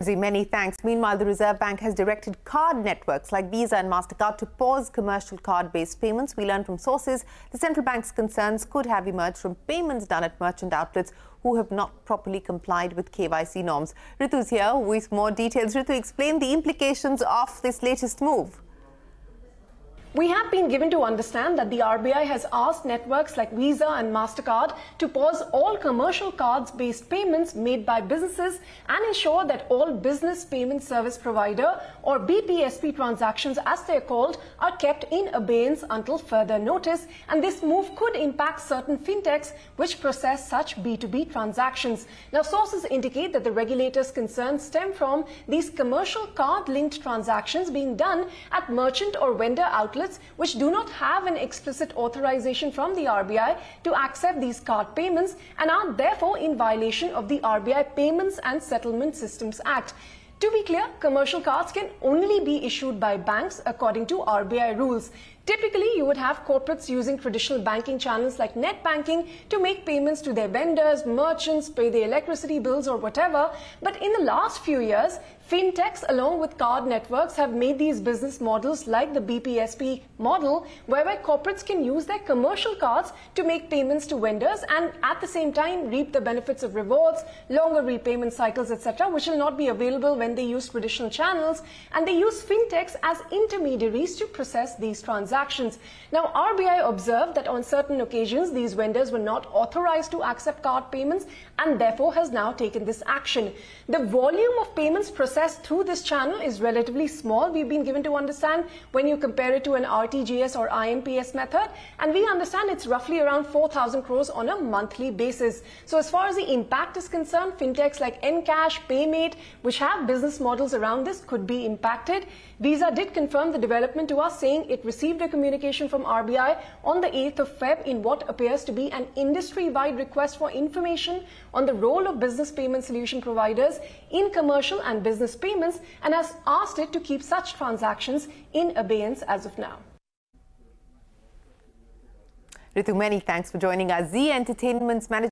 Many thanks. Meanwhile, the Reserve Bank has directed card networks like Visa and Mastercard to pause commercial card-based payments. We learned from sources the central bank's concerns could have emerged from payments done at merchant outlets who have not properly complied with KYC norms. Ritu's here with more details. Ritu, explain the implications of this latest move. We have been given to understand that the RBI has asked networks like Visa and Mastercard to pause all commercial cards-based payments made by businesses and ensure that all business payment service provider or BPSP transactions, as they are called, are kept in abeyance until further notice. And this move could impact certain fintechs which process such B2B transactions. Now, sources indicate that the regulators' concerns stem from these commercial card-linked transactions being done at merchant or vendor outlets which do not have an explicit authorization from the RBI to accept these card payments and are therefore in violation of the RBI Payments and Settlement Systems Act. To be clear, commercial cards can only be issued by banks according to RBI rules. Typically, you would have corporates using traditional banking channels like net banking to make payments to their vendors, merchants, pay their electricity bills or whatever. But in the last few years, fintechs along with card networks have made these business models like the BPSP model, whereby corporates can use their commercial cards to make payments to vendors and at the same time reap the benefits of rewards, longer repayment cycles, etc., which will not be available when they use traditional channels. And they use fintechs as intermediaries to process these transactions. Now, RBI observed that on certain occasions, these vendors were not authorized to accept card payments and therefore has now taken this action. The volume of payments processed through this channel is relatively small. We've been given to understand when you compare it to an RTGS or IMPS method, and we understand it's roughly around 4,000 crores on a monthly basis. So as far as the impact is concerned, fintechs like Encash, Paymate, which have business models around this, could be impacted. Visa did confirm the development to us, saying it received a communication from RBI on the 8th of Feb in what appears to be an industry-wide request for information on the role of business payment solution providers in commercial and business payments, and has asked it to keep such transactions in abeyance as of now. Ritu, many thanks for joining us. Zee Entertainment's manager